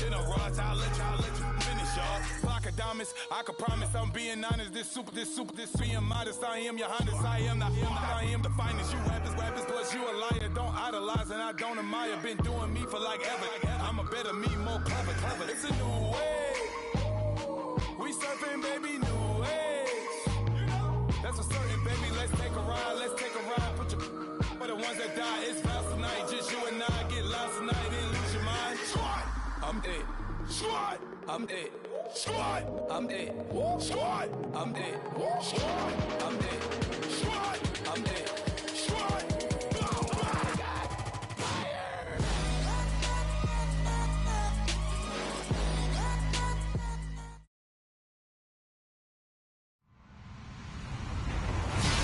in a rush. I'll let you finish, y'all. Flock of diamonds, I can promise I'm being honest. This being modest. I am your highness. I am the finest. You rappers, plus you a liar. Don't idolize and I don't admire. Been doing me for like ever. I'm a better me, more clever. It's a new way. We surfing, baby, new age. That's a certain, baby. Let's take a ride. Put your for the ones that die. It's vows tonight. Just you and I get lost tonight and lose your mind. Squad, I'm it. Squad, I'm it. Squad, I'm it. Squad, I'm it. Squad, I'm it. Squad, I'm it. Squad.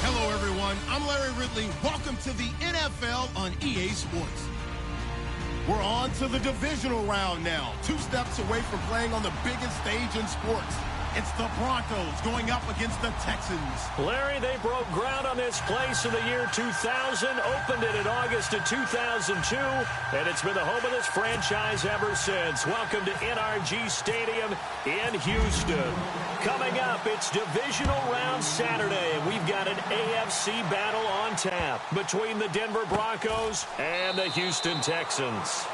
Hello, everyone. I'm Larry Ridley. Welcome to the NFL on EA Sports. We're on to the divisional round now. 2 steps away from playing on the biggest stage in sports. It's the Broncos going up against the Texans. Larry, they broke ground on this place in the year 2000, opened it in August of 2002, and it's been the home of this franchise ever since. Welcome to NRG Stadium in Houston. Coming up, it's divisional round Saturday, and we've got an AFC battle on tap between the Denver Broncos and the Houston Texans.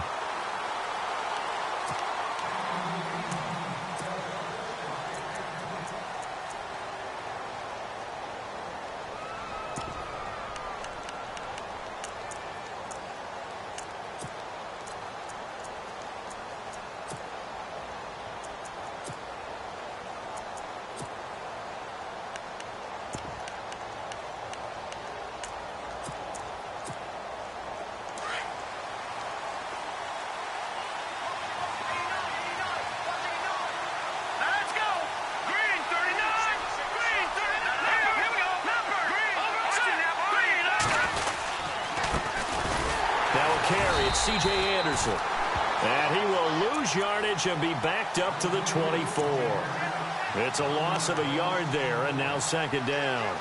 C.J. Anderson. And he will lose yardage and be backed up to the 24. It's a loss of a yard there, and now second down.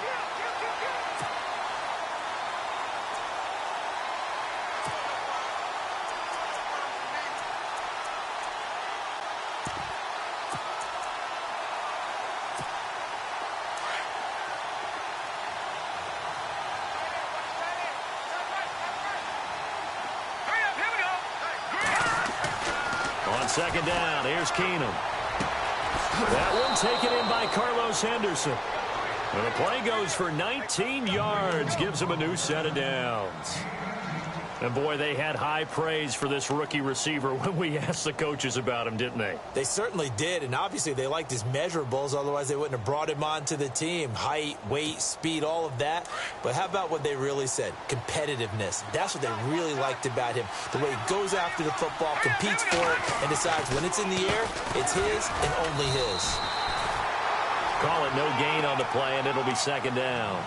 Second down, here's Keenum. That one taken in by Carlos Henderson. And the play goes for 19 yards, gives him a new set of downs. And boy, they had high praise for this rookie receiver when we asked the coaches about him, didn't they? They certainly did, and obviously they liked his measurables, otherwise they wouldn't have brought him onto the team. Height, weight, speed, all of that. But how about what they really said? Competitiveness. That's what they really liked about him. The way he goes after the football, competes for it, and decides when it's in the air, it's his and only his. Call it no gain on the play, and it'll be second down.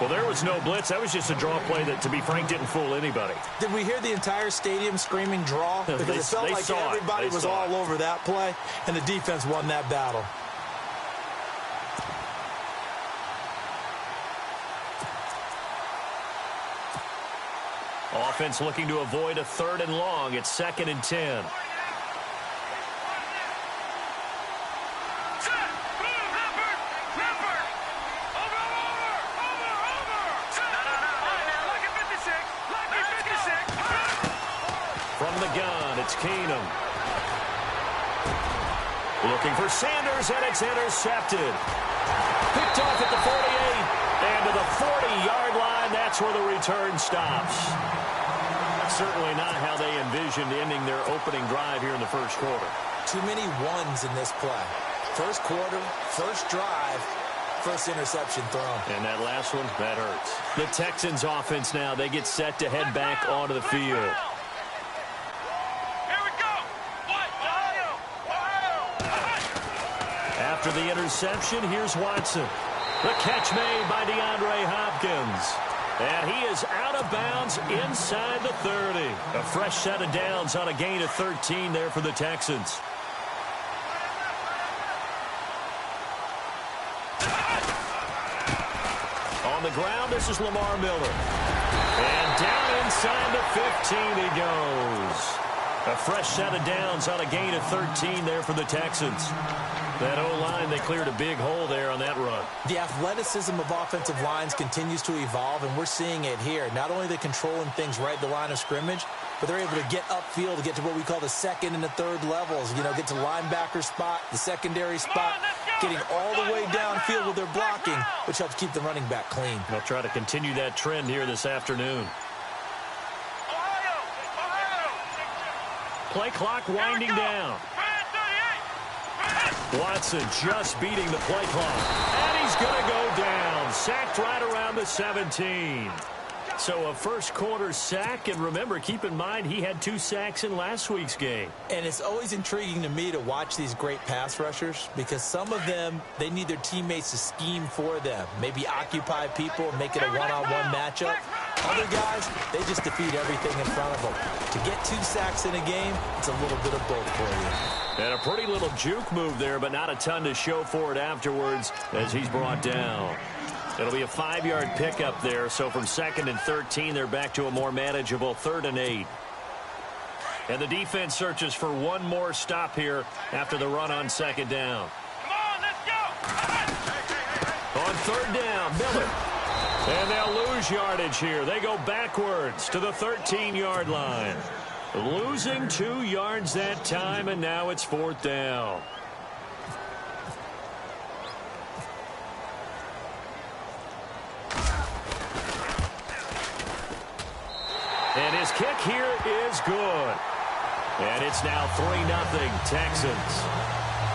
Well, there was no blitz. That was just a draw play that, to be frank, didn't fool anybody. Did we hear the entire stadium screaming draw? Because it felt like everybody was all over that play, and the defense won that battle. Offense looking to avoid a 3rd and long. It's 2nd and 10. It's Keenum. Looking for Sanders, and it's intercepted. Picked off at the 48, and to the 40-yard line. That's where the return stops. Certainly not how they envisioned ending their opening drive here in the first quarter. Too many ones in this play. First quarter, first drive, first interception thrown. And that last one, that hurts. The Texans offense now, they get set to head back onto the field. After the interception, here's Watson. The catch made by DeAndre Hopkins. And he is out of bounds inside the 30. A fresh set of downs on a gain of 13 there for the Texans. On the ground, this is Lamar Miller. And down inside the 15 he goes. A fresh set of downs on a gain of 13 there for the Texans. That O-line, they cleared a big hole there on that run. The athleticism of offensive lines continues to evolve, and we're seeing it here. Not only are they controlling things right at the line of scrimmage, but they're able to get upfield to get to what we call the second and the third levels. You know, get to linebacker spot, the secondary spot, getting all the way downfield with their blocking, which helps keep the running back clean. They'll try to continue that trend here this afternoon. Play clock winding down. Watson just beating the play clock. And he's going to go down. Sacked right around the 17. So a first quarter sack, and remember, keep in mind, he had 2 sacks in last week's game. And it's always intriguing to me to watch these great pass rushers because some of them, they need their teammates to scheme for them. Maybe occupy people, make it a one-on-one matchup. Other guys, they just defeat everything in front of them. To get 2 sacks in a game, it's a little bit of both for you. And a pretty little juke move there, but not a ton to show for it afterwards as he's brought down. It'll be a 5-yard pickup there, so from 2nd and 13, they're back to a more manageable 3rd and 8. And the defense searches for one more stop here after the run on 2nd down. Come on, let's go! On 3rd down, Miller. And they'll lose yardage here. They go backwards to the 13-yard line. Losing 2 yards that time, and now it's 4th down. And his kick here is good. And it's now 3-0 Texans.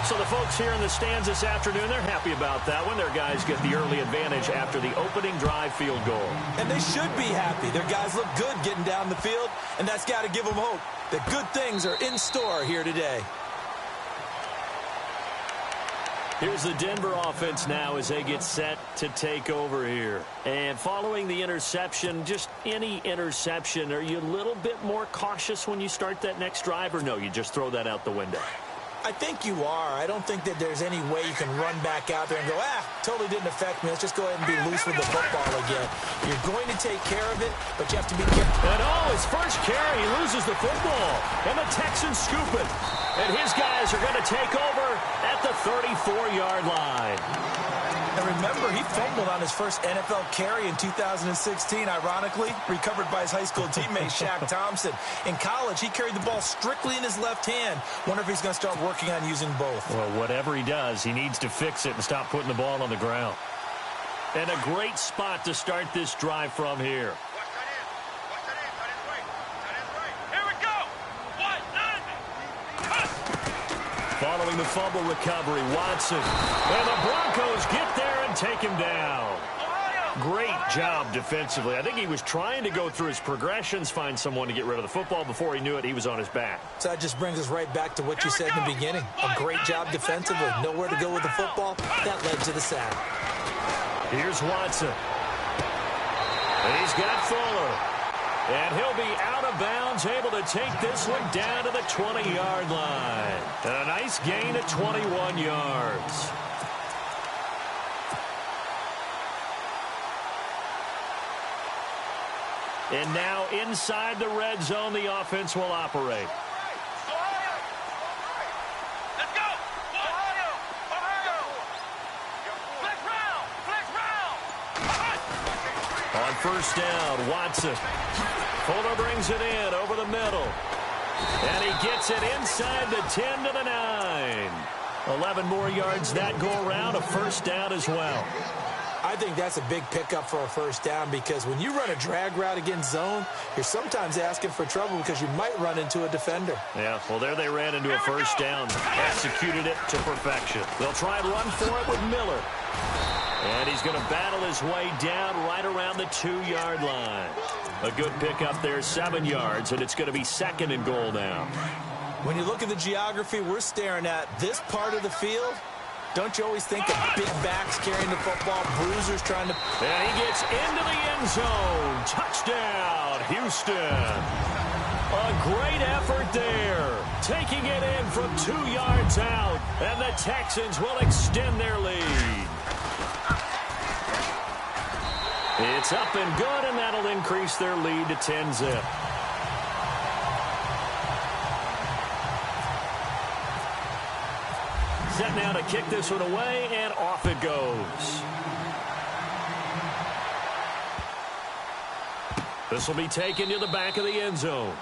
So the folks here in the stands this afternoon, they're happy about that one. Their guys get the early advantage after the opening drive field goal. And they should be happy. Their guys look good getting down the field, and that's got to give them hope that good things are in store here today. Here's the Denver offense now as they get set to take over here. And following the interception, just any interception, are you a little bit more cautious when you start that next drive, or no, you just throw that out the window? I think you are. I don't think that there's any way you can run back out there and go, totally didn't affect me. Let's just go ahead and be loose with the football again. You're going to take care of it, but you have to be careful. And his first carry, he loses the football. And the Texans scoop it. And his guys are going to take over at the 34-yard line. And remember, he fumbled on his first NFL carry in 2016, ironically, recovered by his high school teammate, Shaq Thompson. In college, he carried the ball strictly in his left hand. Wonder if he's going to start working on using both. Well, whatever he does, he needs to fix it and stop putting the ball on the ground. And a great spot to start this drive from here. Following the fumble recovery, Watson. And the Broncos get there and take him down. Great job defensively. I think he was trying to go through his progressions, find someone to get rid of the football. Before he knew it, he was on his back. So that just brings us right back to what you said in the beginning. A great job defensively. Nowhere to go with the football. That led to the sack. Here's Watson. And he's got Fuller. And he'll be out of bounds, able to take this one down to the 20-yard line. And a nice gain of 21 yards. And now inside the red zone, the offense will operate. Let's go! Ohio! Flex round! On first down, Watson. Fuller brings it in over the middle. And he gets it inside the 10 to the 9. 11 more yards that go around, a first down as well. I think that's a big pickup for a first down because when you run a drag route against zone, you're sometimes asking for trouble because you might run into a defender. Yeah, well, there they ran into a first down. Executed it to perfection. They'll try and run for it with Miller. And he's going to battle his way down right around the 2-yard line. A good pickup there, 7 yards, and it's going to be 2nd and goal now. When you look at the geography we're staring at, this part of the field, don't you always think of big backs carrying the football, bruisers trying to... And he gets into the end zone. Touchdown, Houston. A great effort there. Taking it in from 2 yards out. And the Texans will extend their lead. It's up and good, and that'll increase their lead to 10-zip. Set now to kick this one away, and off it goes. This will be taken to the back of the end zone.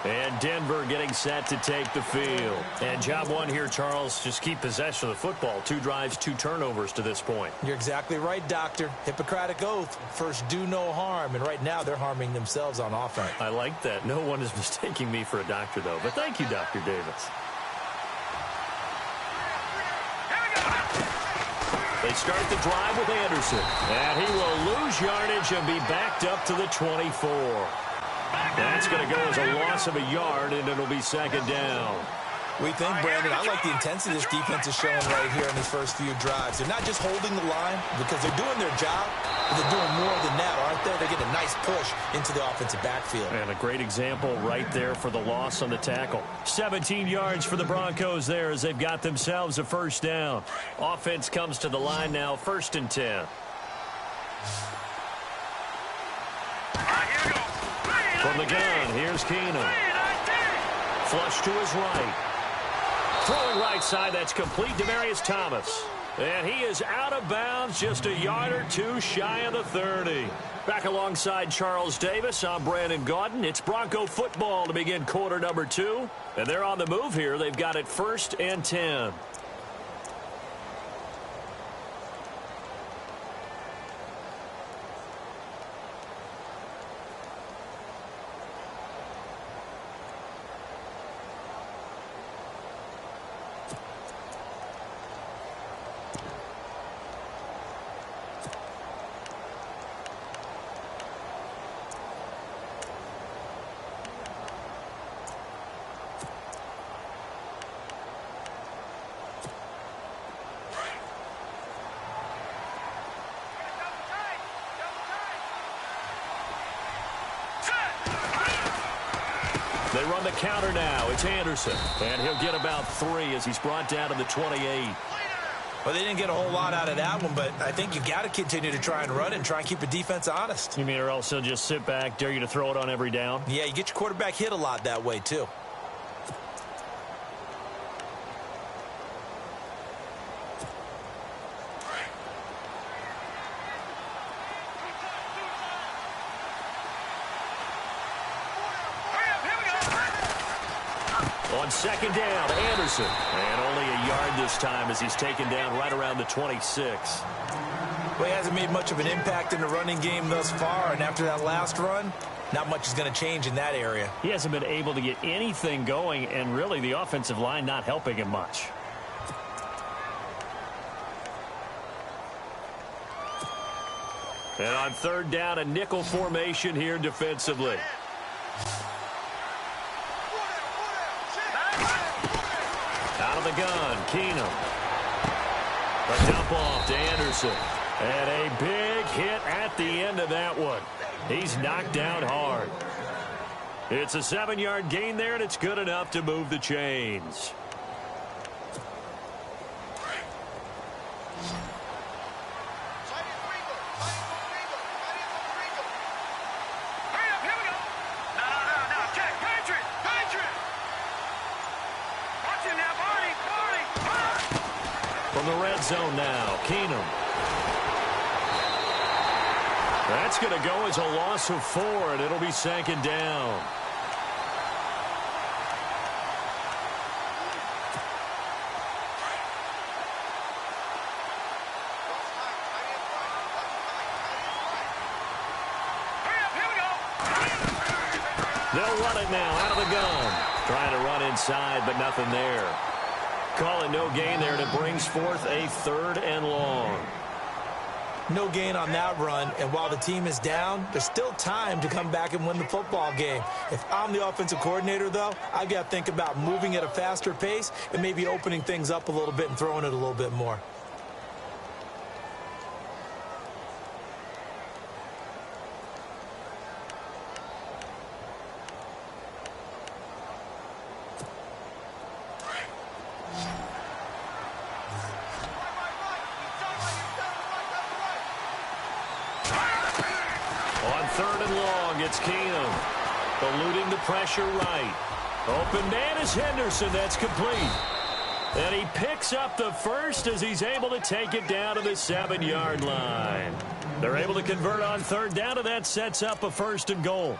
And Denver getting set to take the field. And job one here, Charles, just keep possession of the football. 2 drives, 2 turnovers to this point. You're exactly right, Doctor. Hippocratic oath. First, do no harm. And right now, they're harming themselves on offense. I like that. No one is mistaking me for a doctor, though. But thank you, Dr. Davis. They start the drive with Anderson. And he will lose yardage and be backed up to the 24. That's going to go as a loss of a yard, and it'll be second down. We think, Brandon, I like the intensity this defense is showing right here in these first few drives. They're not just holding the line because they're doing their job, but they're doing more than that, aren't they? They're getting a nice push into the offensive backfield. And a great example right there for the loss on the tackle. 17 yards for the Broncos there as they've got themselves a first down. Offense comes to the line now, 1st and 10. From the gun, here's Keenum. Flush to his right. Throwing right side, that's complete. Demaryius Thomas. And he is out of bounds, just a yard or 2 shy of the 30. Back alongside Charles Davis, I'm Brandon Gaudin. It's Bronco football to begin quarter number 2. And they're on the move here. They've got it 1st and 10. They run the counter now. It's Anderson. And he'll get about 3 as he's brought down to the 28. Well, they didn't get a whole lot out of that one, but I think you got to continue to try and run it and try and keep the defense honest. You mean or else he'll just sit back, dare you to throw it on every down? Yeah, you get your quarterback hit a lot that way, too. On second down, Anderson. And only a yard this time as he's taken down right around the 26. Well, he hasn't made much of an impact in the running game thus far, and after that last run, not much is going to change in that area. He hasn't been able to get anything going, and really the offensive line not helping him much. And on third down, a nickel formation here defensively. Out of the gun, Keenum. A dump off to Anderson. And a big hit at the end of that one. He's knocked down hard. It's a 7-yard gain there, and it's good enough to move the chains. From the red zone now, Keenum. That's going to go as a loss of 4, and it'll be second down. They'll run it now out of the gun. Trying to run inside, but nothing there. Call it no gain there, and it brings forth a 3rd and long. No gain on that run, and while the team is down, there's still time to come back and win the football game. If I'm the offensive coordinator, though, I've got to think about moving at a faster pace and maybe opening things up a little bit and throwing it a little bit more. It's Keenum, eluding the pressure right. Open man is Henderson. That's complete. And he picks up the first as he's able to take it down to the 7-yard line. They're able to convert on third down, and that sets up a 1st and goal.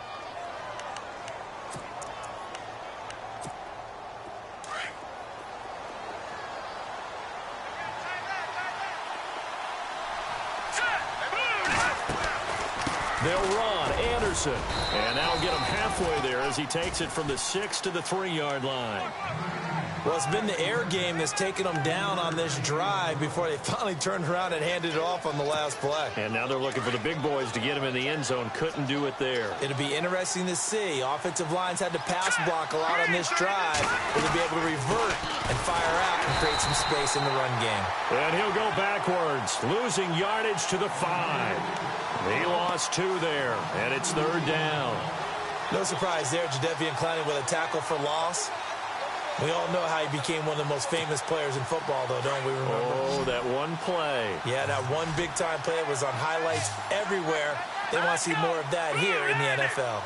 They'll run Anderson. And now get him halfway there as he takes it from the 6 to the 3-yard line. Well, it's been the air game that's taken them down on this drive before they finally turned around and handed it off on the last play. And now they're looking for the big boys to get him in the end zone. Couldn't do it there. It'll be interesting to see. Offensive lines had to pass block a lot on this drive. Will they be able to revert and fire out and create some space in the run game? And he'll go backwards, losing yardage to the 5. He lost 2 there, and it's 3rd down. No surprise there, Jadeveon Clowney with a tackle for loss. We all know how he became one of the most famous players in football, though, don't we remember? Oh, that one play. Yeah, that one big-time play was on highlights everywhere. They want to see more of that here in the NFL.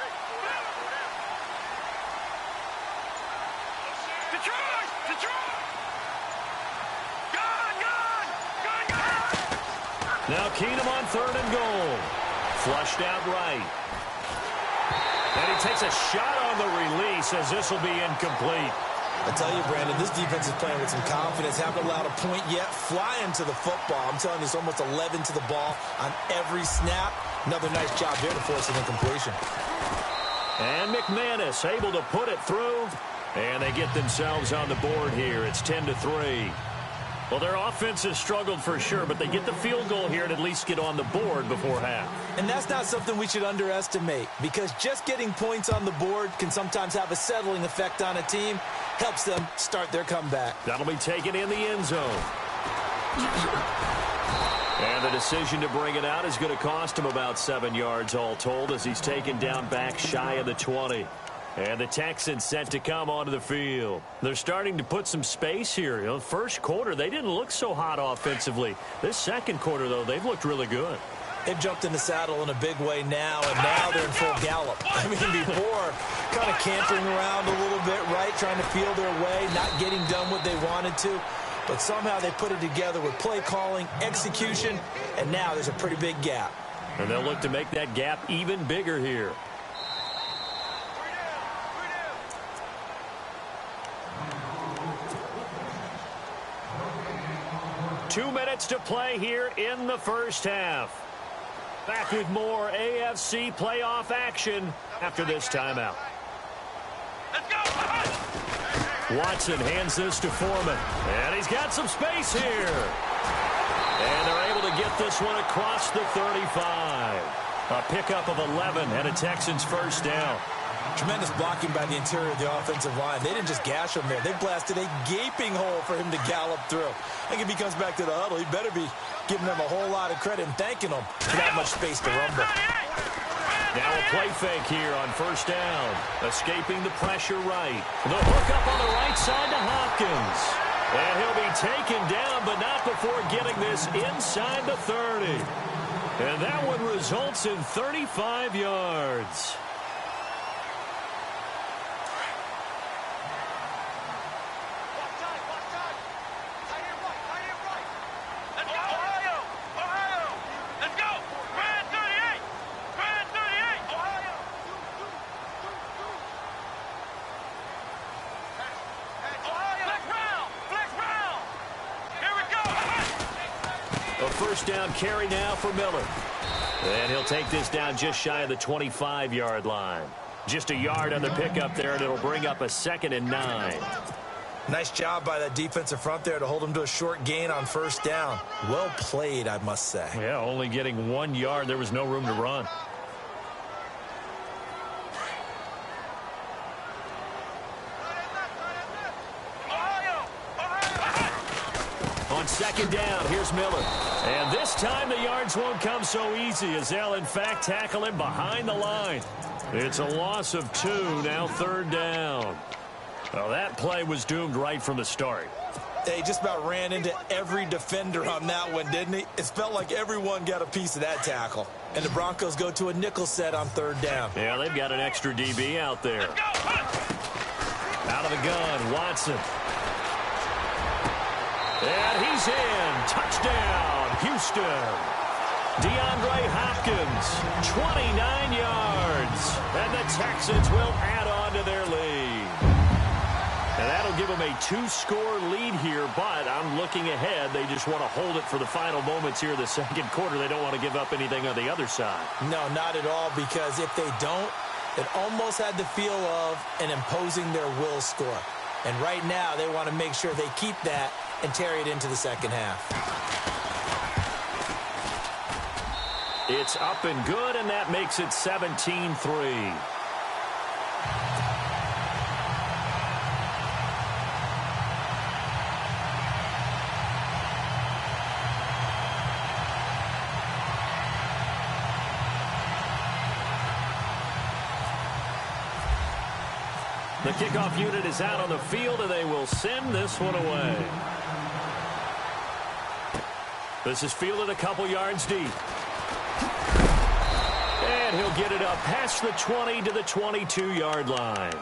Detroit! Detroit! Gone! Gone! Gone! Gone! Now Keenum on 3rd and goal. Flushed out right. And he takes a shot on the release as this will be incomplete. I tell you, Brandon, this defense is playing with some confidence. Haven't allowed a point yet. Flying to the football. I'm telling you, it's almost 11 to the ball on every snap. Another nice job there to force an incompletion. And McManus able to put it through. And they get themselves on the board here. It's 10-3. Well, their offense has struggled for sure, but they get the field goal here and at least get on the board before half. And that's not something we should underestimate, because just getting points on the board can sometimes have a settling effect on a team. Helps them start their comeback. That'll be taken in the end zone. And the decision to bring it out is going to cost him about 7 yards all told as he's taken down back shy of the 20. And the Texans set to come onto the field. They're starting to put some space here. You know, first quarter, they didn't look so hot offensively. This second quarter, though, they've looked really good. They've jumped in the saddle in a big way now, and now they're in full gallop. I mean, before, kind of cantering around a little bit, right, trying to feel their way, not getting done what they wanted to. But somehow they put it together with play calling, execution, and now there's a pretty big gap. And they'll look to make that gap even bigger here. Two minutes to play here in the first half. Back with more AFC playoff action after this timeout. Let's go! Watson hands this to Foreman. And he's got some space here. And they're able to get this one across the 35. A pickup of 11 and a Texans first down. Tremendous blocking by the interior of the offensive line. They didn't just gash him there. They blasted a gaping hole for him to gallop through. I think if he comes back to the huddle, he better be giving them a whole lot of credit and thanking them for that much space to rumble. Now a play fake here on first down. Escaping the pressure right. The hook up on the right side to Hopkins. And he'll be taken down, but not before getting this inside the 30. And that one results in 35 yards. First down carry now for Miller. And he'll take this down just shy of the 25-yard line. Just a yard on the pickup there, and it'll bring up a 2nd and 9. Nice job by that defensive front there to hold him to a short gain on first down. Well played, I must say. Yeah, only getting 1 yard. There was no room to run. On second down, here's Miller. And this time the yards won't come so easy as they'll, in fact, tackle him behind the line. It's a loss of 2, now third down. Well, that play was doomed right from the start. They just about ran into every defender on that one, didn't he? It felt like everyone got a piece of that tackle. And the Broncos go to a nickel set on third down. Yeah, they've got an extra DB out there. Out of the gun, Watson. And he's in. Touchdown, Houston. DeAndre Hopkins, 29 yards. And the Texans will add on to their lead. And that'll give them a 2-score lead here, but I'm looking ahead. They just want to hold it for the final moments here in the second quarter. They don't want to give up anything on the other side. No, not at all, because if they don't, it almost had the feel of an imposing their will score. And right now, they want to make sure they keep that and carry it into the second half. It's up and good, and that makes it 17-3. The kickoff unit is out on the field, and they will send this one away. This is fielded a couple yards deep. And he'll get it up past the 20 to the 22-yard line.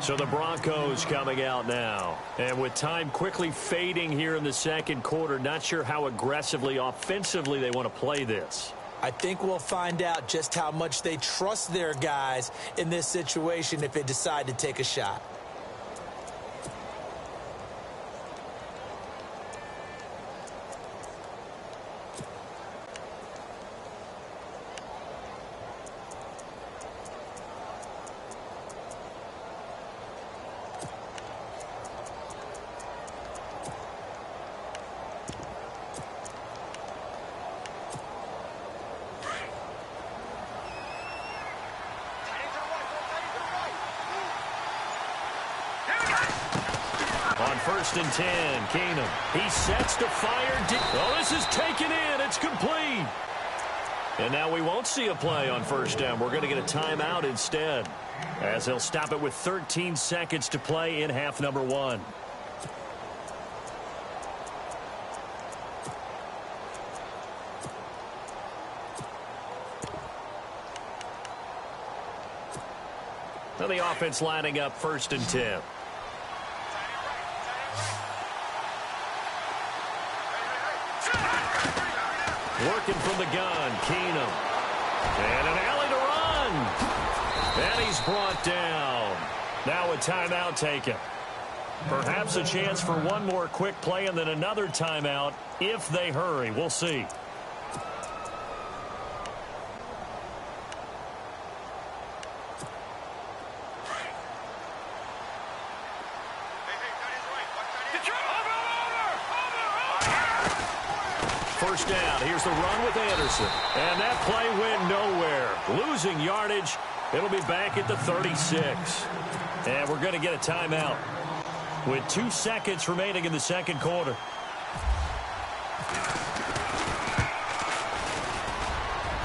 So the Broncos coming out now. And with time quickly fading here in the second quarter, not sure how aggressively, offensively they want to play this. I think we'll find out just how much they trust their guys in this situation if they decide to take a shot. On 1st and 10, Keenum. He sets to fire deep. Oh, this is taken in. It's complete. And now we won't see a play on 1st down. We're going to get a timeout instead, as they'll stop it with 13 seconds to play in half number 1. Now the offense lining up 1st and 10. Working from the gun, Keenum. And an alley to run. And he's brought down. Now a timeout taken. Perhaps a chance for one more quick play and then another timeout if they hurry. We'll see. First down. Here's the run with Anderson. And that play went nowhere. Losing yardage. It'll be back at the 36. And we're going to get a timeout with 2 seconds remaining in the second quarter.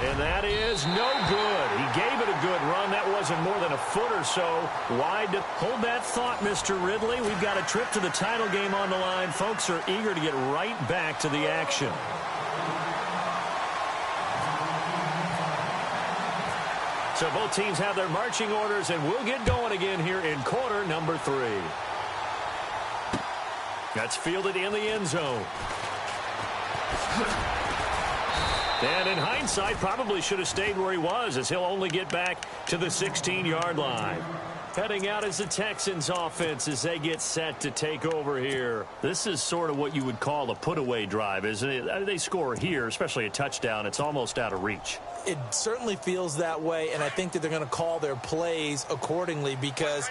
And that is no good. He gave it a good run. That wasn't more than a foot or so wide. Hold that thought, Mr. Ridley. We've got a trip to the title game on the line. Folks are eager to get right back to the action. So both teams have their marching orders, and we'll get going again here in quarter number 3. That's fielded in the end zone. And in hindsight, probably should have stayed where he was, as he'll only get back to the 16-yard line. Heading out is the Texans offense as they get set to take over here. This is sort of what you would call a put-away drive, isn't it? They score here, especially a touchdown. It's almost out of reach. It certainly feels that way, and I think that they're going to call their plays accordingly, because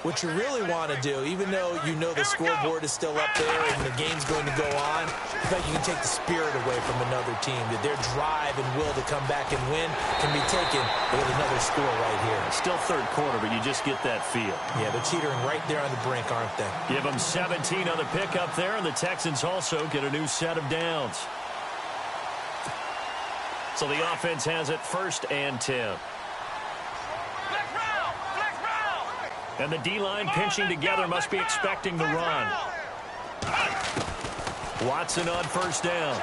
what you really want to do, even though you know the scoreboard is still up there and the game's going to go on, I think you can take the spirit away from another team, that their drive and will to come back and win can be taken with another score right here. It's still third quarter, but you just get that feel. Yeah, they're teetering right there on the brink, aren't they? Give them 17 on the pickup there, and the Texans also get a new set of downs. So the offense has it 1st and 10. And the D-line pinching together must be expecting the run. Watson on 1st down.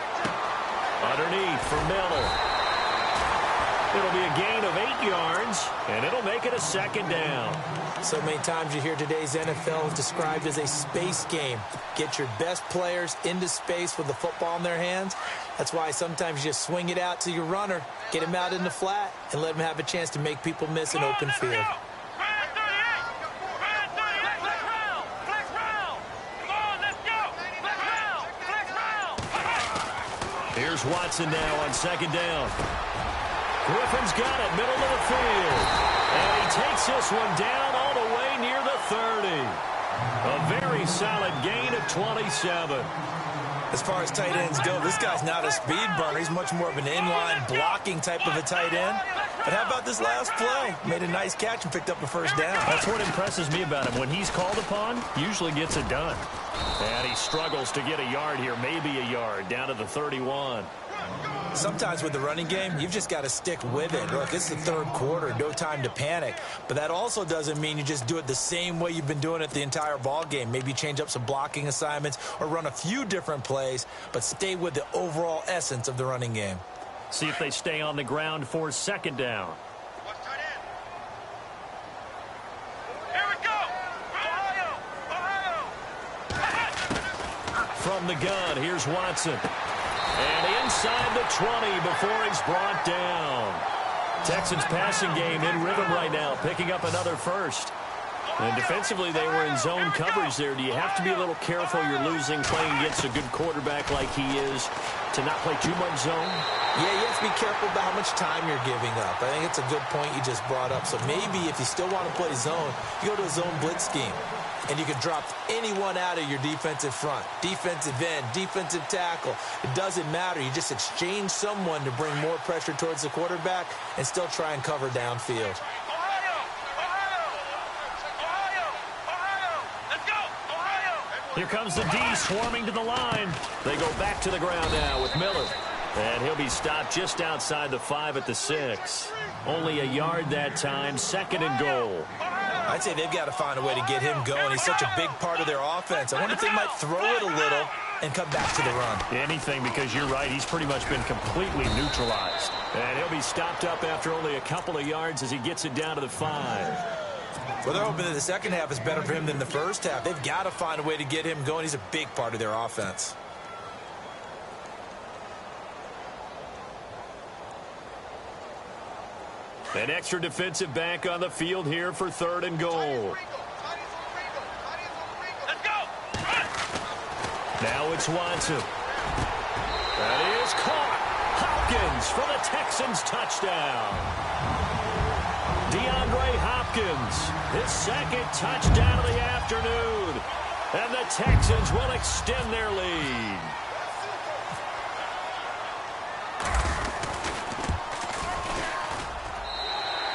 Underneath for Miller. It'll be a gain of 8 yards, and it'll make it a second down. So many times you hear today's NFL described as a space game. Get your best players into space with the football in their hands. That's why sometimes you just swing it out to your runner, get him out in the flat, and let him have a chance to make people miss an open field. Here's Watson now on second down. Griffin's got it, middle of the field. And he takes this one down all the way near the 30. A very solid gain of 27. As far as tight ends go, this guy's not a speed burner. He's much more of an inline blocking type of a tight end. But how about this last play? Made a nice catch and picked up a first down. That's what impresses me about him. When he's called upon, usually gets it done. And he struggles to get a yard here, maybe a yard, down to the 31. Sometimes with the running game, you've just got to stick with it. Look, it's the third quarter, no time to panic. But that also doesn't mean you just do it the same way you've been doing it the entire ball game. Maybe change up some blocking assignments or run a few different plays, but stay with the overall essence of the running game. See if they stay on the ground for second down. From the gun, here's Watson. And inside the 20 before he's brought down. Texans passing game in rhythm right now, picking up another first. And defensively, they were in zone coverage there. Do you have to be a little careful? You're losing, playing against a good quarterback like he is, to not play too much zone? Yeah, you have to be careful about how much time you're giving up. I think it's a good point you just brought up. So maybe if you still want to play zone, you go to a zone blitz scheme. And you can drop anyone out of your defensive front. Defensive end, defensive tackle. It doesn't matter. You just exchange someone to bring more pressure towards the quarterback and still try and cover downfield. Here comes the D swarming to the line. They go back to the ground now with Miller. And he'll be stopped just outside the 5 at the 6. Only a yard that time, second and goal. I'd say they've got to find a way to get him going. He's such a big part of their offense. I wonder if they might throw it a little and come back to the run. Anything, because you're right. He's pretty much been completely neutralized. And he'll be stopped up after only a couple of yards as he gets it down to the 5. Well, they're hoping that the second half is better for him than the first half. They've got to find a way to get him going. He's a big part of their offense. An extra defensive back on the field here for third and goal. Let's go! Now it's Watson. That is caught. Hopkins for the Texans touchdown. DeAndre Hopkins, his second touchdown of the afternoon. And the Texans will extend their lead.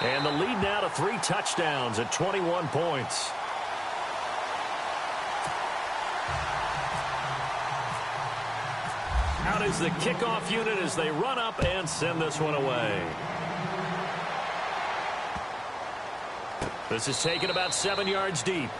And the lead now to 3 touchdowns at 21 points. Out is the kickoff unit as they run up and send this one away. This is taken about 7 yards deep.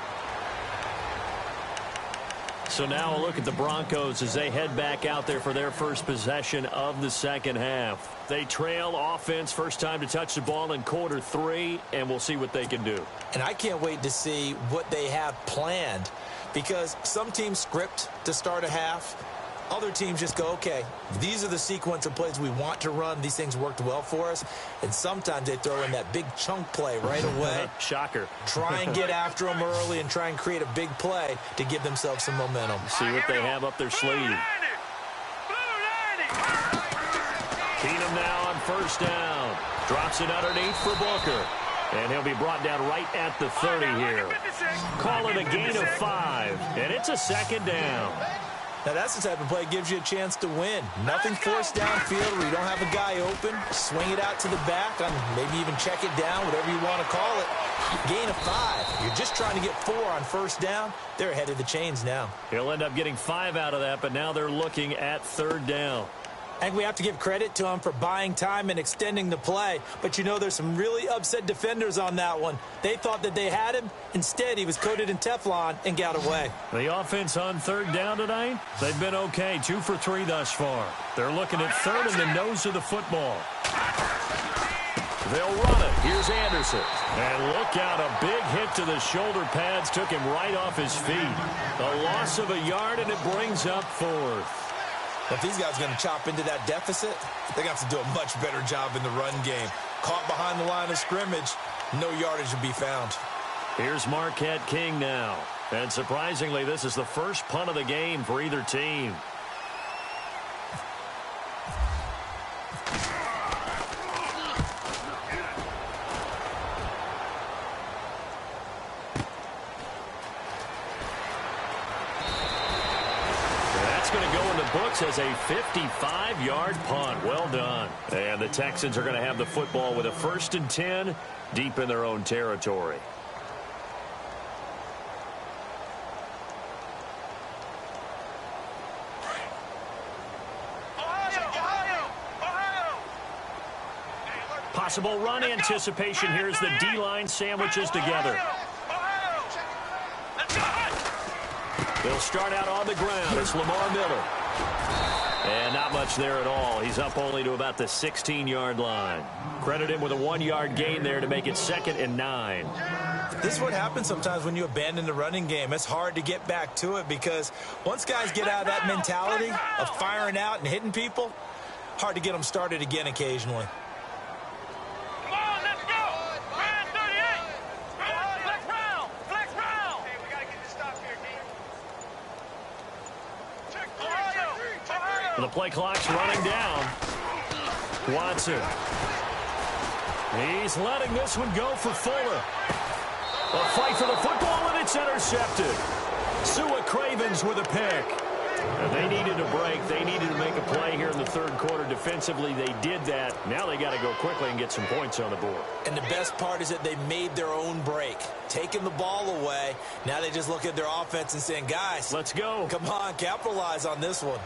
So now a look at the Broncos as they head back out there for their first possession of the second half. They trail offense, first time to touch the ball in quarter 3, and we'll see what they can do. And I can't wait to see what they have planned, because some teams script to start a half. Other teams just go, okay, these are the sequence of plays we want to run. These things worked well for us. And sometimes they throw in that big chunk play right away. Shocker. Try and get after them early and try and create a big play to give themselves some momentum. See what they have up their sleeve. Keenum now on first down. Drops it underneath for Booker. And he'll be brought down right at the 30 here. Call it a gain of 5. And it's a second down. Now, that's the type of play that gives you a chance to win. Nothing forced downfield where you don't have a guy open. Swing it out to the back, maybe even check it down, whatever you want to call it. Gain of 5. You're just trying to get 4 on first down. They're ahead of the chains now. He'll end up getting 5 out of that, but now they're looking at third down. I think we have to give credit to him for buying time and extending the play. But, you know, there's some really upset defenders on that one. They thought that they had him. Instead, he was coated in Teflon and got away. The offense on third down tonight, they've been okay. 2 for 3 thus far. They're looking at third in the nose of the football. They'll run it. Here's Anderson. And look out, a big hit to the shoulder pads took him right off his feet. A loss of a yard, and it brings up 4th. If these guys are going to chop into that deficit, they're going to have to do a much better job in the run game. Caught behind the line of scrimmage, no yardage to be found. Here's Marquette King now. And surprisingly, this is the first punt of the game for either team. Going to go in the books as a 55-yard punt. Well done. And the Texans are going to have the football with a 1st and 10 deep in their own territory. Possible run anticipation. Here's the D-line sandwiches together. They'll start out on the ground. It's Lamar Miller. And not much there at all. He's up only to about the 16-yard line. Credit him with a 1-yard gain there to make it 2nd and 9. This is what happens sometimes when you abandon the running game. It's hard to get back to it because once guys get out of that mentality of firing out and hitting people, hard to get them started again occasionally. The play clock's running down. Watson. He's letting this one go for Fuller. A fight for the football, and it's intercepted. Sua Cravens with a pick. And they needed a break. They needed to make a play here in the 3rd quarter. Defensively, they did that. Now they got to go quickly and get some points on the board. And the best part is that they made their own break. Taking the ball away. Now they just look at their offense and saying, guys, let's go. Come on, capitalize on this one.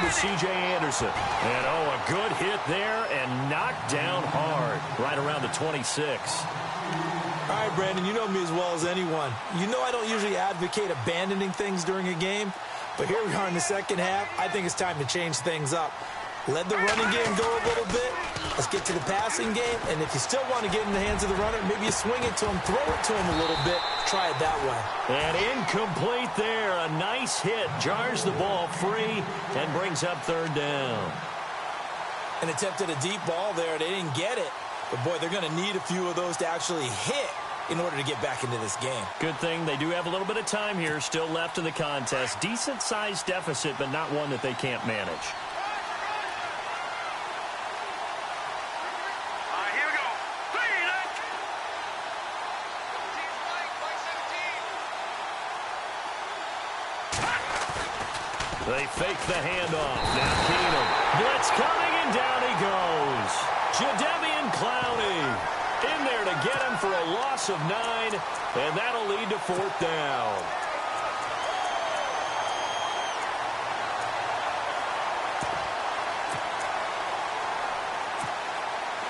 C.J. Anderson. And, a good hit there and knocked down hard right around the 26. All right, Brandon, you know me as well as anyone. You know I don't usually advocate abandoning things during a game, but here we are in the 2nd half. I think it's time to change things up. Let the running game go a little bit. Let's get to the passing game, and if you still want to get in the hands of the runner, maybe you swing it to him, throw it to him a little bit, try it that way. And incomplete there. A nice hit. Jars the ball free and brings up 3rd down. An attempt at a deep ball there. They didn't get it. But, boy, they're going to need a few of those to actually hit in order to get back into this game. Good thing they do have a little bit of time here still left in the contest. Decent-sized deficit, but not one that they can't manage. They fake the handoff. Now Keenum. Blitz coming, and down he goes. Jadeveon Clowney in there to get him for a loss of 9, and that'll lead to 4th down.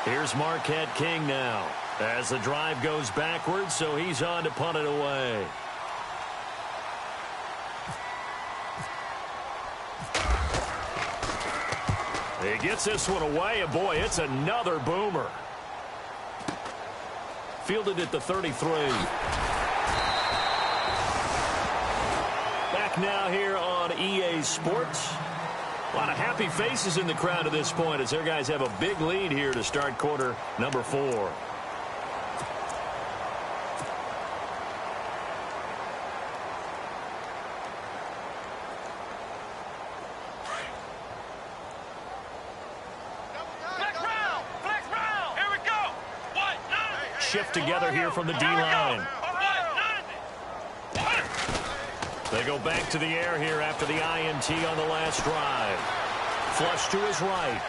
Here's Marquette King now as the drive goes backwards, so he's on to punt it away. He gets this one away, and boy, it's another boomer. Fielded at the 33. Back now here on EA Sports. A lot of happy faces in the crowd at this point as their guys have a big lead here to start quarter number 4. Shift together here from the D-line. They go back to the air here after the INT on the last drive. Flush to his right.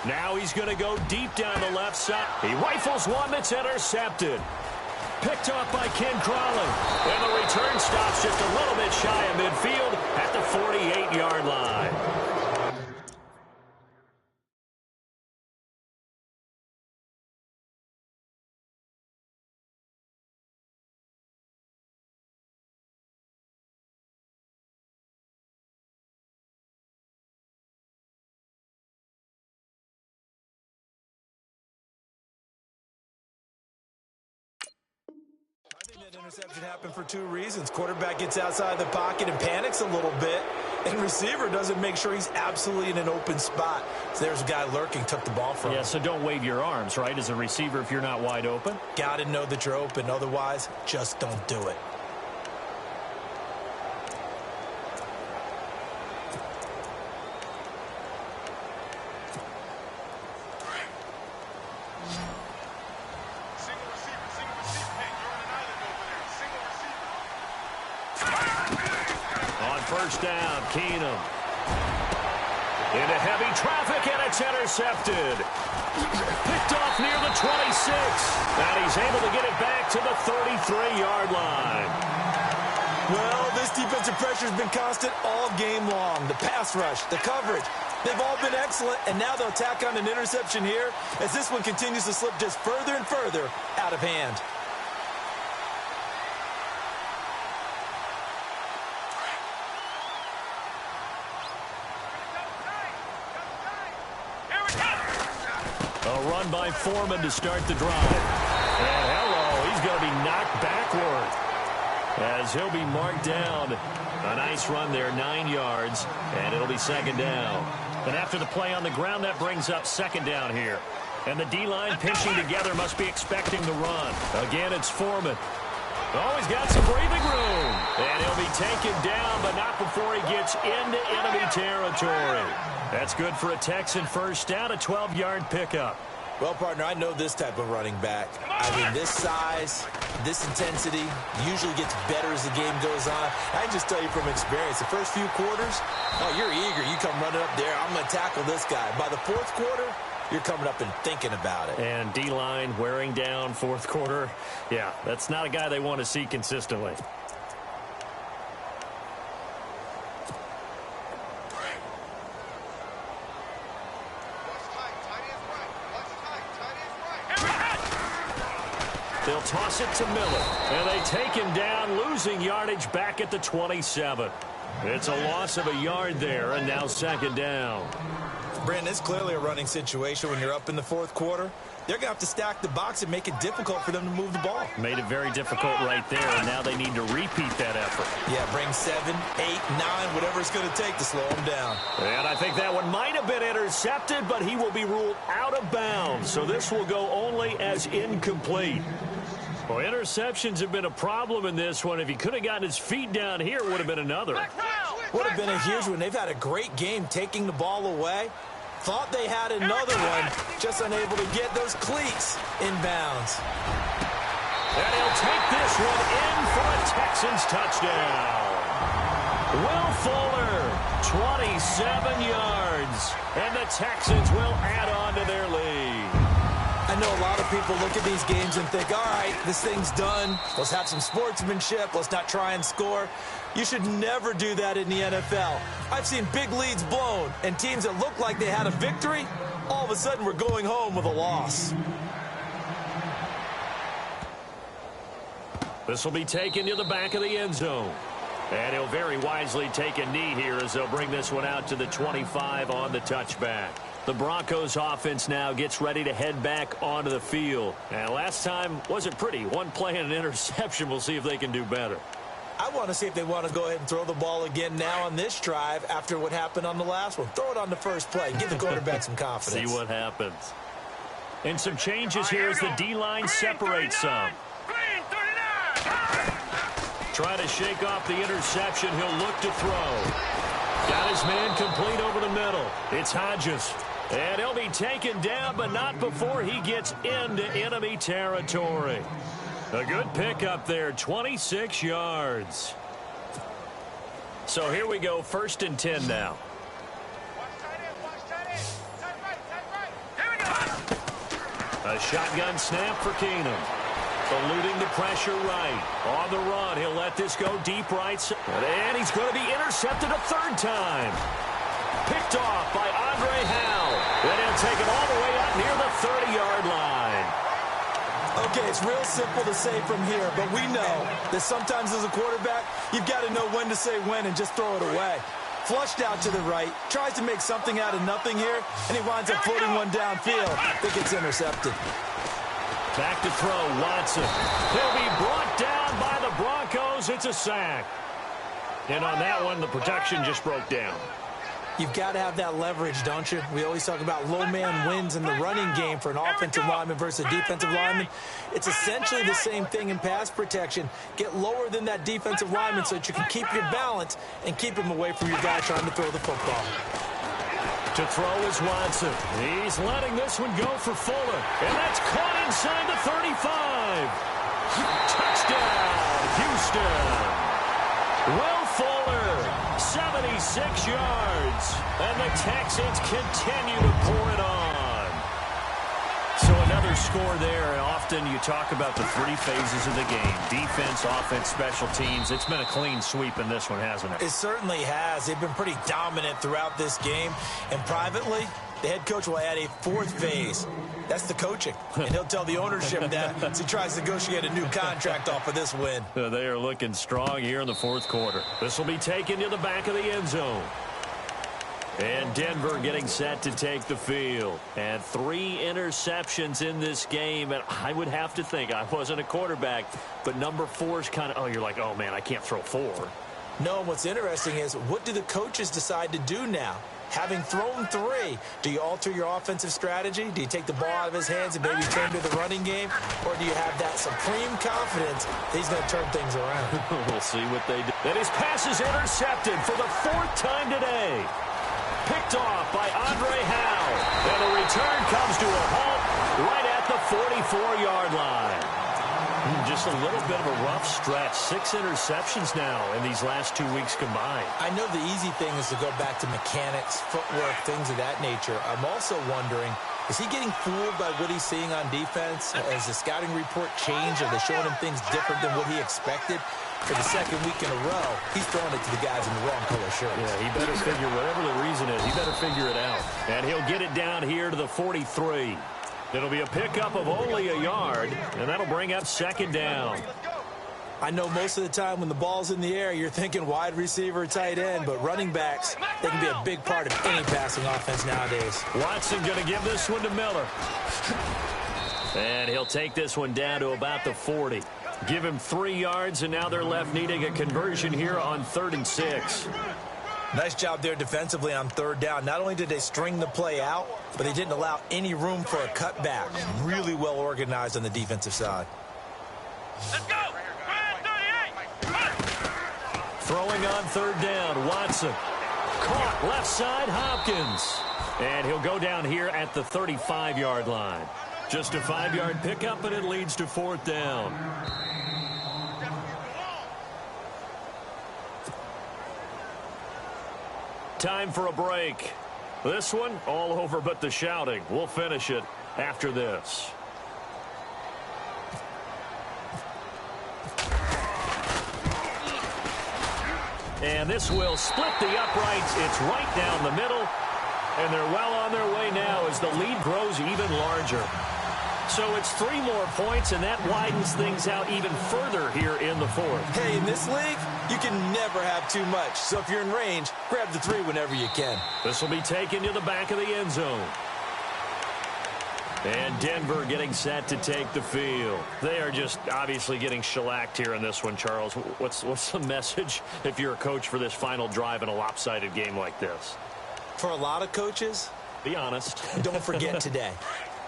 Now he's going to go deep down the left side. He rifles one that's intercepted. Picked off by Ken Crawley. And the return stops just a little bit shy of midfield at the 48-yard line. That interception happened for two reasons. Quarterback gets outside the pocket and panics a little bit, and receiver doesn't make sure he's absolutely in an open spot. So there's a guy lurking, took the ball from him. Yeah, so don't wave your arms, right, as a receiver if you're not wide open. Got to know that you're open. Otherwise, just don't do it. First down, Keenum. Into heavy traffic, and it's intercepted. Picked off near the 26. And he's able to get it back to the 33-yard line. Well, this defensive pressure has been constant all game long. The pass rush, the coverage, they've all been excellent, and now they'll tack on an interception here as this one continues to slip just further and further out of hand. A run by Foreman to start the drive. And hello, he's going to be knocked backward as he'll be marked down. A nice run there, 9 yards, and it'll be second down. And after the play on the ground, that brings up second down here. And the D-line pinching together must be expecting the run. Again, it's Foreman. Oh, he's got some breathing room. And he'll be taken down, but not before he gets into enemy territory. That's good for a Texan first down, a 12-yard pickup. Well, partner, I know this type of running back. I mean, this size, this intensity usually gets better as the game goes on. I can just tell you from experience, the first few quarters, oh, you're eager. You come running up there, I'm going to tackle this guy. By the fourth quarter, you're coming up and thinking about it. And D-line wearing down fourth quarter. Yeah, that's not a guy they want to see consistently. They'll toss it to Miller, and they take him down, losing yardage back at the 27. It's a loss of a yard there, and now second down. Brandon, it's clearly a running situation when you're up in the fourth quarter. They're going to have to stack the box and make it difficult for them to move the ball. Made it very difficult right there, and now they need to repeat that effort. Yeah, bring 7, 8, 9, whatever it's going to take to slow them down. And I think that one might have been intercepted, but he will be ruled out of bounds. So this will go only as incomplete. Well, interceptions have been a problem in this one. If he could have gotten his feet down here, it would have been another. Would have been a huge one. They've had a great game taking the ball away. Thought they had another one, just unable to get those cleats inbounds. And he'll take this one in for a Texans touchdown. Will Fuller, 27 yards. And the Texans will add on to their lead. I know a lot of people look at these games and think, all right, this thing's done. Let's have some sportsmanship. Let's not try and score. You should never do that in the NFL. I've seen big leads blown, and teams that looked like they had a victory, all of a sudden we're going home with a loss. This will be taken to the back of the end zone. And he'll very wisely take a knee here as they'll bring this one out to the 25 on the touchback. The Broncos offense now gets ready to head back onto the field. And last time wasn't pretty. One play and an interception. We'll see if they can do better. I want to see if they want to go ahead and throw the ball again now on this drive after what happened on the last one. Throw it on the first play. Give the quarterback some confidence. See what happens. And some changes here as the D-line separates some. Trying to shake off the interception. He'll look to throw. Got his man complete over the middle. It's Hodges. And he'll be taken down, but not before he gets into enemy territory. A good pickup there, 26 yards. So here we go, 1st and 10 now. A shotgun snap for Keenum. Eluding the pressure right. On the run, he'll let this go deep right. And he's going to be intercepted a third time. Picked off by Andre Howell. Then he'll take it all the way up near the 30-yard line. Okay, it's real simple to say from here, but we know that sometimes as a quarterback, you've got to know when to say when and just throw it away. Flushed out to the right, tries to make something out of nothing here, and he winds up floating one downfield. I think it's intercepted. Back to throw, Watson. He'll be brought down by the Broncos. It's a sack. And on that one, the protection just broke down. You've got to have that leverage, don't you? We always talk about low man wins in the running game for an offensive lineman versus a defensive lineman. It's essentially the same thing in pass protection. Get lower than that defensive lineman so that you can keep your balance and keep him away from your guy trying to throw the football. To throw is Watson. He's letting this one go for Fuller. And that's caught inside the 35. Touchdown, Houston. Will Fuller, 76 yards. And the Texans continue to pour it on. So another score there. Often you talk about the three phases of the game. Defense, offense, special teams. It's been a clean sweep in this one, hasn't it? It certainly has. They've been pretty dominant throughout this game. And privately, the head coach will add a fourth phase. That's the coaching. And he'll tell the ownership that as he tries to negotiate a new contract off of this win. They are looking strong here in the fourth quarter. This will be taken to the back of the end zone. And Denver getting set to take the field. And 3 interceptions in this game. And I would have to think, I wasn't a quarterback, but number 4 is kind of, you're like, oh, man, I can't throw 4. No, what's interesting is what do the coaches decide to do now? Having thrown 3, do you alter your offensive strategy? Do you take the ball out of his hands and maybe turn to the running game? Or do you have that supreme confidence that he's going to turn things around? We'll see what they do. And his pass is intercepted for the 4th time today. Picked off by Andre Howell. And the return comes to a halt right at the 44-yard line. Just a little bit of a rough stretch. 6 interceptions now in these last 2 weeks combined. I know the easy thing is to go back to mechanics, footwork, things of that nature. I'm also wondering, is he getting fooled by what he's seeing on defense? Has the scouting report changed? Are they showing him things different than what he expected? For the second week in a row, he's throwing it to the guys in the wrong color shirts. Yeah, he better figure, whatever the reason is, he better figure it out. And he'll get it down here to the 43. It'll be a pickup of only a yard, and that'll bring up 2nd down. I know most of the time when the ball's in the air, you're thinking wide receiver, tight end, but running backs, they can be a big part of any passing offense nowadays. Watson going to give this one to Miller. And he'll take this one down to about the 40. Give him 3 yards, and now they're left needing a conversion here on 3rd and 6. Nice job there defensively on 3rd down. Not only did they string the play out, but they didn't allow any room for a cutback. Really well organized on the defensive side. Let's go! 38! Throwing on 3rd down, Watson. Caught left side, Hopkins. And he'll go down here at the 35-yard line. Just a 5-yard pickup, and it leads to 4th down. Time for a break. This one, all over but the shouting. We'll finish it after this. And this will split the uprights. It's right down the middle. And they're well on their way now as the lead grows even larger. So it's 3 more points, and that widens things out even further here in the 4th. Hey, in this league, you can never have too much. So if you're in range, grab the 3 whenever you can. This will be taken to the back of the end zone. And Denver getting set to take the field. They are just obviously getting shellacked here in this one, Charles. What's the message if you're a coach for this final drive in a lopsided game like this? For a lot of coaches, be honest. Don't forget today.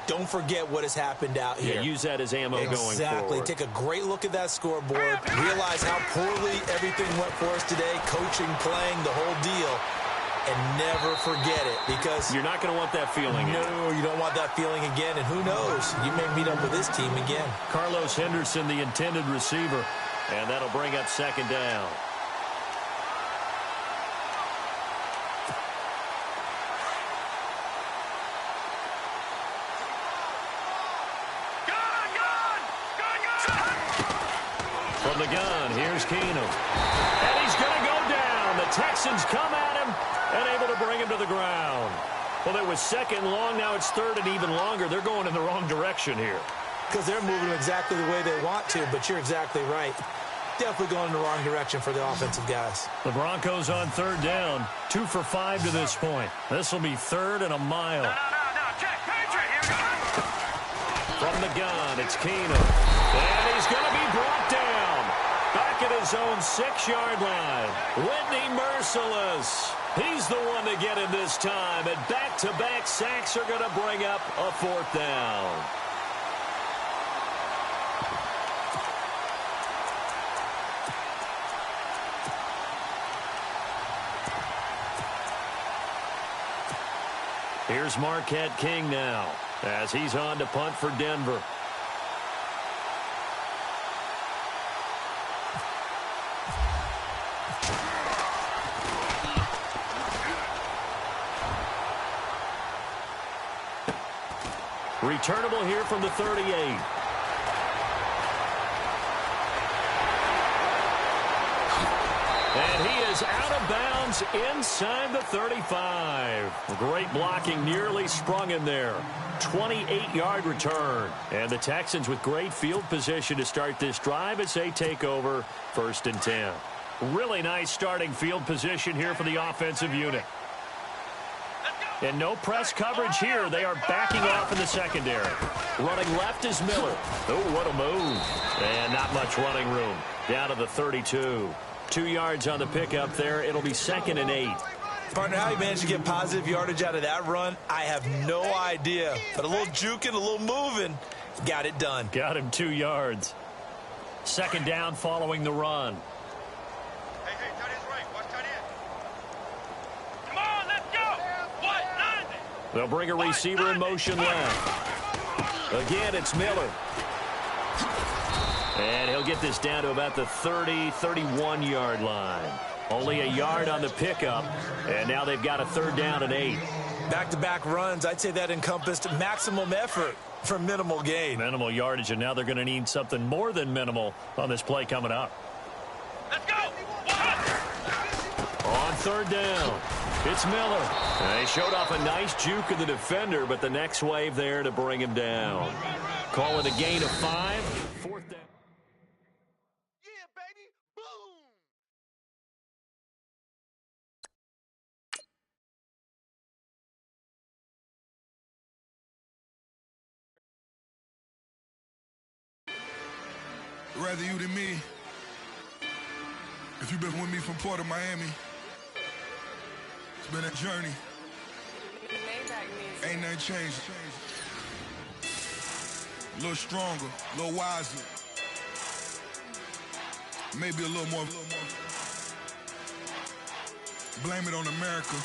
Don't forget what has happened out here. Yeah, use that as ammo going forward. Exactly. Take a great look at that scoreboard. Realize how poorly everything went for us today. Coaching, playing, the whole deal. And never forget it, because you're not going to want that feeling. No, you don't want that feeling again. And who knows? You may meet up with this team again. Carlos Henderson, the intended receiver. And that'll bring up 2nd down. From the gun, here's Keenum. And he's going to go down. The Texans come at him and able to bring him to the ground. Well, it was second long. Now it's third and even longer. They're going in the wrong direction here. Because they're moving exactly the way they want to, but you're exactly right. Definitely going in the wrong direction for the offensive guys. The Broncos on third down. 2 for 5 to this point. This will be third and a mile. No. Check. Patriot. Here we go. From the gun, it's Keenum. And he's going to be brought down. Back at his own 6-yard line. Whitney merciless. He's the one to get him this time. And back-to-back sacks are going to bring up a 4th down. Here's Marquette King now as he's on to punt for Denver. Returnable here from the 38. And he is out of bounds inside the 35. Great blocking, nearly sprung him there. 28-yard return. And the Texans with great field position to start this drive as they take over 1st and 10. Really nice starting field position here for the offensive unit. And no press coverage here. They are backing off in the secondary. Running left is Miller. Oh, what a move. And not much running room. Down to the 32. 2 yards on the pickup there. It'll be 2nd and 8. Partner, how he managed to get positive yardage out of that run, I have no idea. But a little juking, a little moving, got it done. Got him 2 yards. 2nd down following the run. Hey, tight end's right. Watch tight end. Come on, let's go. 190. They'll bring a receiver in motion left. Again, it's Miller. And he'll get this down to about the 30, 31-yard line. Only a yard on the pickup, and now they've got a 3rd down and 8. Back-to-back runs, I'd say that encompassed maximum effort for minimal gain. Minimal yardage, and now they're going to need something more than minimal on this play coming up. Let's go. On 3rd down, it's Miller. And they showed off a nice juke of the defender, but the next wave there to bring him down. Call it a gain of 5. 4th down. Rather you than me. If you've been with me from Port of Miami, it's been a journey. Ain't nothing changed. A little stronger, a little wiser. Maybe a little more. Blame it on America.